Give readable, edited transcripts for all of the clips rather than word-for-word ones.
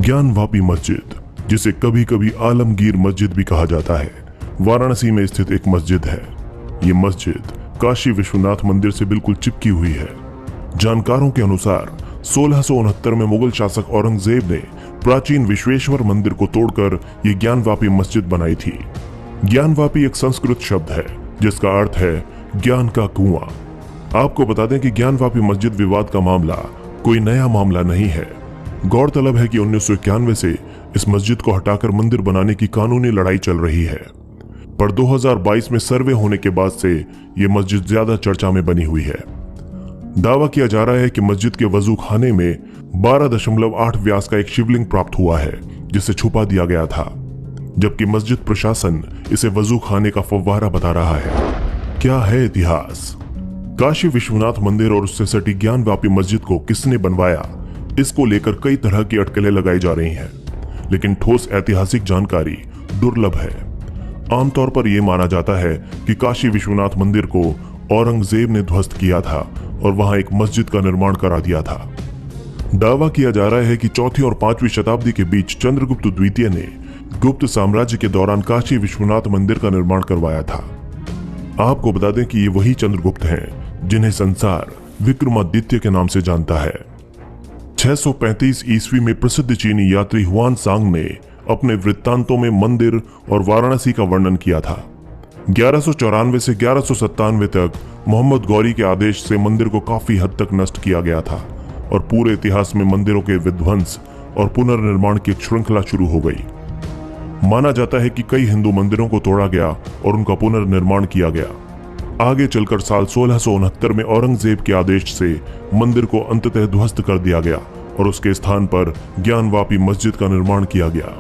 ज्ञानवापी मस्जिद, जिसे कभी कभी आलमगीर मस्जिद भी कहा जाता है, वाराणसी में स्थित एक मस्जिद है। ये मस्जिद काशी विश्वनाथ मंदिर से बिल्कुल चिपकी हुई है। जानकारों के अनुसार 1669 में मुगल शासक औरंगजेब ने प्राचीन विश्वेश्वर मंदिर को तोड़कर ये ज्ञानवापी मस्जिद बनाई थी। ज्ञानवापी एक संस्कृत शब्द है जिसका अर्थ है ज्ञान का कुआं। आपको बता दें कि ज्ञानवापी मस्जिद विवाद का मामला कोई नया मामला नहीं है। गौरतलब है कि 1991 से इस मस्जिद को हटाकर मंदिर बनाने की कानूनी लड़ाई चल रही है, पर 2022 में सर्वे होने के बाद से ये मस्जिद ज्यादा चर्चा में बनी हुई है। दावा किया जा रहा है कि मस्जिद के वजू खाने में 12.8 व्यास का एक शिवलिंग प्राप्त हुआ है जिसे छुपा दिया गया था, जबकि मस्जिद प्रशासन इसे वजू खाने का फव्वारा बता रहा है। क्या है इतिहास? काशी विश्वनाथ मंदिर और उससे सटी ज्ञानवापी मस्जिद को किसने बनवाया, इसको लेकर कई तरह की अटकलें लगाई जा रही हैं, लेकिन ठोस ऐतिहासिक जानकारी दुर्लभ है। आमतौर पर यह माना जाता है कि काशी विश्वनाथ मंदिर को औरंगजेब ने ध्वस्त किया था और वहां एक मस्जिद का निर्माण करा दिया था। दावा किया जा रहा है कि 4वीं और 5वीं शताब्दी के बीच चंद्रगुप्त द्वितीय ने गुप्त साम्राज्य के दौरान काशी विश्वनाथ मंदिर का निर्माण करवाया था। आपको बता दें कि ये वही चंद्रगुप्त हैं जिन्हें संसार विक्रमादित्य के नाम से जानता है। 635 ईस्वी में प्रसिद्ध चीनी यात्री हुआन सांग ने अपने वृत्तांतों में मंदिर और वाराणसी का वर्णन किया था। 1194 से 1197 तक मोहम्मद गौरी के आदेश से मंदिर को काफी हद तक नष्ट किया गया था और पूरे इतिहास में मंदिरों के विध्वंस और पुनर्निर्माण की एक श्रृंखला शुरू हो गई। माना जाता है कि कई हिंदू मंदिरों को तोड़ा गया और उनका पुनर्निर्माण किया गया। आगे चलकर साल 1669 में औरंगजेब के आदेश से मंदिर को अंततः ध्वस्त कर दिया गया और उसके स्थान पर ज्ञानवापी मस्जिद का निर्माण किया गया।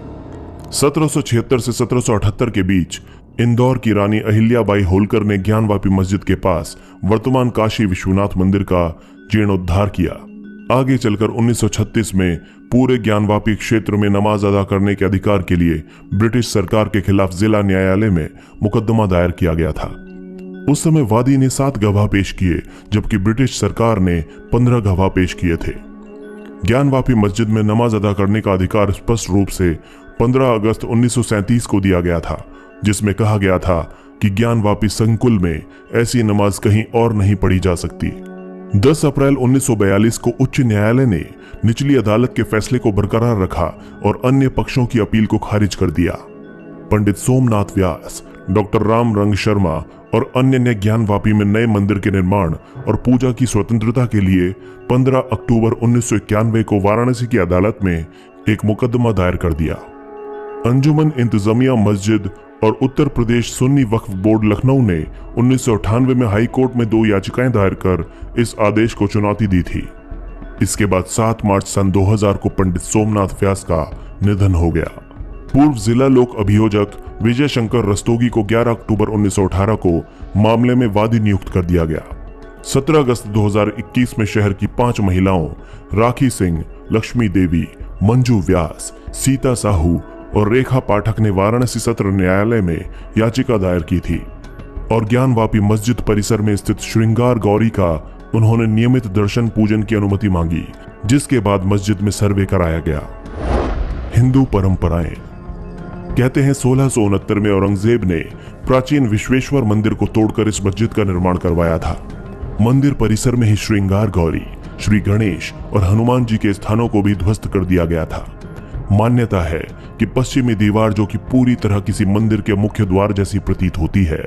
1776 से 1778 के बीच इंदौर की रानी अहिल्याबाई होलकर ने ज्ञानवापी मस्जिद के पास वर्तमान काशी विश्वनाथ मंदिर का जीर्णोद्धार किया। आगे चलकर 1936 में पूरे ज्ञानवापी क्षेत्र में नमाज अदा करने के अधिकार के लिए ब्रिटिश सरकार के खिलाफ जिला न्यायालय में मुकदमा दायर किया गया था। उस समय वादी ने 7 गवाह पेश किए, जबकि ब्रिटिश सरकार ने 15 गवाह पेश किए थे। ज्ञानवापी मस्जिद में नमाज अदा करने का अधिकार स्पष्ट रूप से 15 अगस्त 1937 को दिया गया था, जिसमें कहा गया था कि ज्ञानवापी संकुल में ऐसी नमाज कहीं और नहीं पढ़ी जा सकती। 10 अप्रैल 1942 को उच्च न्यायालय ने निचली अदालत के फैसले को बरकरार रखा और अन्य पक्षों की अपील को खारिज कर दिया। पंडित सोमनाथ व्यास, डॉक्टर राम रंग शर्मा और अन्य ने ज्ञानवापी में नए मंदिर के निर्माण और पूजा की स्वतंत्रता के लिए 15 अक्टूबर 1991 को वाराणसी की अदालत में एक मुकदमा दायर कर दिया। अंजुमन इंतजामिया मस्जिद और उत्तर प्रदेश सुन्नी वक्फ बोर्ड लखनऊ ने 1998 में हाई कोर्ट में 2 याचिकाएं दायर कर इस आदेश को चुनौती दी थी। इसके बाद 7 मार्च सन 2000 को पंडित सोमनाथ व्यास का निधन हो गया। पूर्व जिला लोक अभियोजक विजय शंकर रस्तोगी को 11 अक्टूबर 1918 को मामले में वादी नियुक्त कर दिया गया। 17 अगस्त 2021 में शहर की 5 महिलाओं राखी सिंह, लक्ष्मी देवी, मंजू व्यास, सीता साहू और रेखा पाठक ने वाराणसी सत्र न्यायालय में याचिका दायर की थी और ज्ञानवापी मस्जिद परिसर में स्थित श्रृंगार गौरी का उन्होंने नियमित दर्शन पूजन की अनुमति मांगी, जिसके बाद मस्जिद में सर्वे कराया गया। हिंदू परंपराएं कहते हैं 1669 में औरंगजेब ने प्राचीन विश्वेश्वर मंदिर को तोड़कर इस मस्जिद का निर्माण करवाया था। मंदिर परिसर में ही श्रृंगार गौरी, श्री गणेश और हनुमान जी के स्थानों को भी ध्वस्त कर दिया गया था। मान्यता है कि पश्चिमी दीवार, जो कि पूरी तरह किसी मंदिर के मुख्य द्वार जैसी प्रतीत होती है,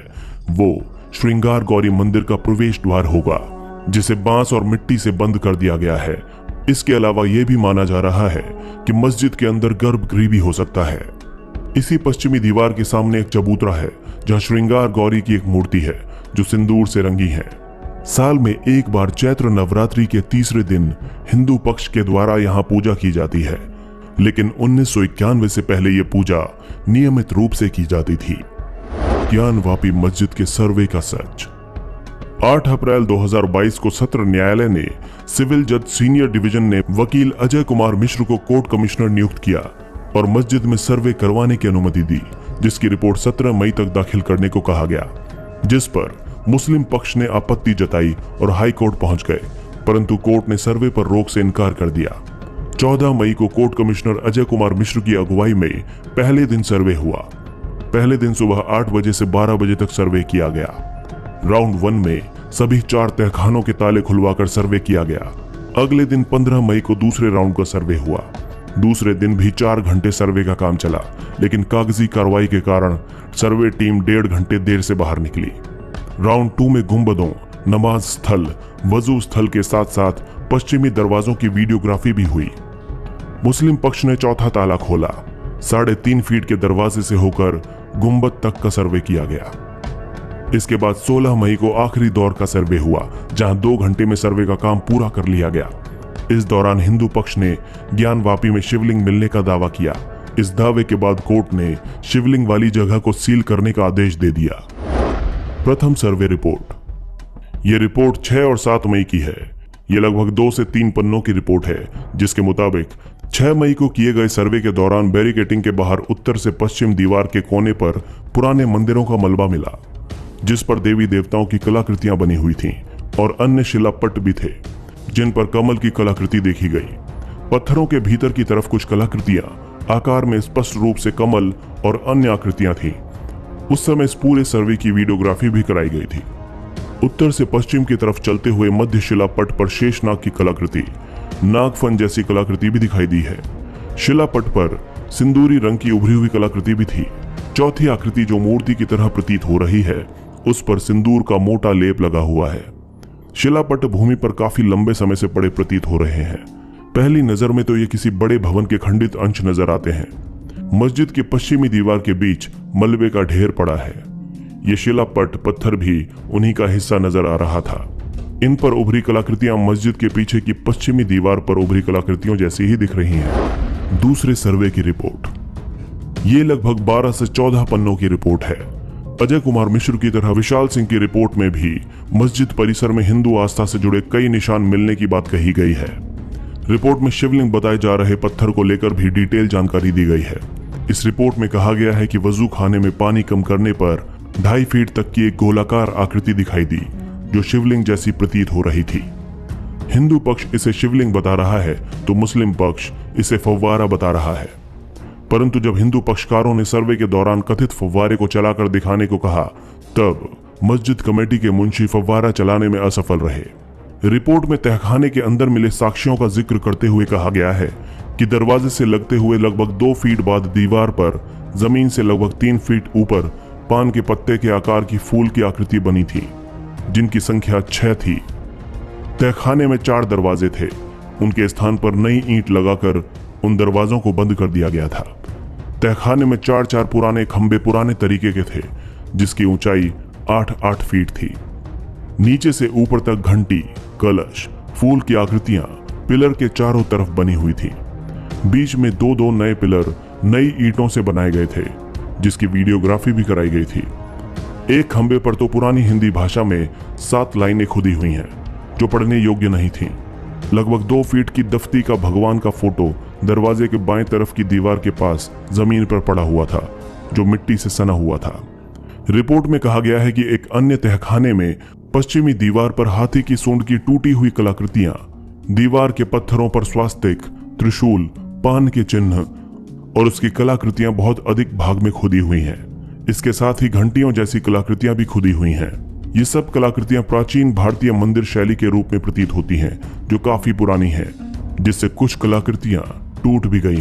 वो श्रृंगार गौरी मंदिर का प्रवेश द्वार होगा, जिसे बांस और मिट्टी से बंद कर दिया गया है। इसके अलावा यह भी माना जा रहा है कि मस्जिद के अंदर गर्भगृह भी हो सकता है। इसी पश्चिमी दीवार के सामने एक चबूतरा है जहां श्रृंगार गौरी की एक मूर्ति है जो सिंदूर से रंगी है। साल में एक बार चैत्र नवरात्रि के तीसरे दिन हिंदू पक्ष के द्वारा यहाँ पूजा की जाती है, लेकिन 1991 से पहले यह पूजा नियमित रूप से की जाती थी। ज्ञानवापी मस्जिद के सर्वे का सच। 8 अप्रैल 2022 को सत्र न्यायालय ने सिविल जज सीनियर डिवीजन ने वकील अजय कुमार मिश्र को कोर्ट कमिश्नर नियुक्त किया और मस्जिद में सर्वे करवाने की अनुमति दी, जिसकी रिपोर्ट 17 मई तक दाखिल करने को कहा गया, जिस पर मुस्लिम पक्ष ने आपत्ति जताई और हाई कोर्ट पहुंच गए, परंतु कोर्ट ने सर्वे पर रोक से इनकार कर दिया। 14 मई को कोर्ट कमिश्नर अजय कुमार मिश्र की अगुवाई में पहले दिन सर्वे हुआ। पहले दिन सुबह 8 बजे से 12 बजे तक सर्वे किया गया। राउंड 1 में सभी 4 तहखानों के ताले खुलवाकर सर्वे किया गया। अगले दिन 15 मई को दूसरे राउंड का सर्वे हुआ। दूसरे दिन भी 4 घंटे सर्वे का काम चला, लेकिन कागजी कार्रवाई के कारण सर्वे टीम 1.5 घंटे देर से बाहर निकली। राउंड 2 में गुंबदों, नमाज स्थल, वजू स्थल के साथ साथ पश्चिमी दरवाजों की वीडियोग्राफी भी हुई। मुस्लिम पक्ष ने चौथा ताला खोला। 3.5 फीट के दरवाजे से होकर गुंबद तक का सर्वे किया गया। इसके बाद 16 मई को आखिरी दौर का सर्वे हुआ, जहां 2 घंटे में सर्वे का काम पूरा कर लिया गया। इस दौरान हिंदू पक्ष ने ज्ञानवापी में शिवलिंग मिलने का दावा किया। इस दावे के बाद कोर्ट ने शिवलिंग वाली जगह को सील करने का आदेश दे दिया। प्रथम सर्वे रिपोर्ट। यह रिपोर्ट 6 और 7 मई की है। यह लगभग 2 से 3 पन्नों की रिपोर्ट है, जिसके मुताबिक 6 मई को किए गए सर्वे के दौरान बैरिकेटिंग के बाहर उत्तर से पश्चिम दीवार के कोने पर पुराने मंदिरों का मलबा मिला, जिस पर देवी देवताओं की कलाकृतियां बनी हुई थीं और अन्य शिलापट भी थे, जिन पर कमल की कलाकृति देखी गई। पत्थरों के भीतर की तरफ कुछ कलाकृतियां आकार में स्पष्ट रूप से कमल और अन्य आकृतियां थीं। उस समय इस पूरे सर्वे की वीडियोग्राफी भी कराई गई थी। उत्तर से पश्चिम की तरफ चलते हुए मध्य शिलापट पर शेषनाग की कलाकृति, नागफन जैसी कलाकृति भी दिखाई दी है। शिलापट पर सिंदूरी रंग की उभरी हुई कलाकृति भी थी। चौथी आकृति जो मूर्ति की तरह प्रतीत हो रही है, उस पर सिंदूर का मोटा लेप लगा हुआ है। शिलापट भूमि पर काफी लंबे समय से पड़े प्रतीत हो रहे हैं। पहली नजर में तो ये किसी बड़े भवन के खंडित अंश नजर आते हैं। मस्जिद के पश्चिमी दीवार के बीच मलबे का ढेर पड़ा है। ये शिलापट पत्थर भी उन्हीं का हिस्सा नजर आ रहा था। इन पर उभरी कलाकृतियां मस्जिद के पीछे की पश्चिमी दीवार पर उभरी कलाकृतियों जैसी ही दिख रही हैं। दूसरे सर्वे की रिपोर्ट। ये लगभग 12 से 14 पन्नों की रिपोर्ट है। अजय कुमार मिश्र की तरह विशाल सिंह की रिपोर्ट में भी मस्जिद परिसर में हिंदू आस्था से जुड़े कई निशान मिलने की बात कही गई है। रिपोर्ट में शिवलिंग बताए जा रहे पत्थर को लेकर भी डिटेल जानकारी दी गई है। इस रिपोर्ट में कहा गया है कि वजू खाने में पानी कम करने पर 2.5 फीट तक की एक गोलाकार आकृति दिखाई दी, जो शिवलिंग जैसी प्रतीत हो रही थी। हिंदू पक्ष इसे शिवलिंग बता रहा है तो मुस्लिम पक्ष इसे फव्वारा बता रहा है। परंतु जब हिंदू पक्षकारों ने सर्वे के दौरान कथित फव्वारे को चलाकर दिखाने को कहा, तब मस्जिद कमेटी के मुंशी फव्वारा चलाने में असफल रहे। रिपोर्ट में तहखाने के अंदर मिले साक्ष्यों का जिक्र करते हुए कहा गया है कि दरवाजे से लगते हुए लगभग 2 फीट बाद दीवार पर जमीन से लगभग 3 फीट ऊपर पान के पत्ते के आकार की फूल की आकृति बनी थी, जिनकी संख्या 6 थी। तहखाने में 4 दरवाजे थे। उनके स्थान पर नई ईंट लगाकर उन दरवाजों को बंद कर दिया गया था। तहखाने में 4-4 पुराने खंबे पुराने तरीके के थे, जिसकी ऊंचाई 8-8 फीट थी। नीचे से ऊपर तक घंटी, कलश, फूल की आकृतियां पिलर के चारों तरफ बनी हुई थी। बीच में 2-2 नए पिलर नई ईंटों से बनाए गए थे, जिसकी वीडियोग्राफी भी कराई गई थी। एक खंबे पर तो पुरानी हिंदी भाषा में 7 लाइनें खुदी हुई हैं, जो पढ़ने योग्य नहीं थीं। लगभग 2 फीट की दफ्ती का भगवान का फोटो दरवाजे के बाएं तरफ की दीवार के पास जमीन पर पड़ा हुआ था, जो मिट्टी से सना हुआ था। रिपोर्ट में कहा गया है कि एक अन्य तहखाने में पश्चिमी दीवार पर हाथी की सूंड की टूटी हुई कलाकृतियां, दीवार के पत्थरों पर स्वास्तिक, त्रिशूल, पान के चिन्ह और उसकी कलाकृतियां बहुत अधिक भाग में खुदी हुई हैं। इसके साथ ही घंटियों जैसी कलाकृतियां भी खुदी हुई हैं। ये सब कलाकृतियां प्राचीन भारतीय मंदिर शैली के रूप में प्रतीत होती हैं, जो काफी पुरानी है, जिससे कुछ कलाकृतियां टूट भी गई हैं।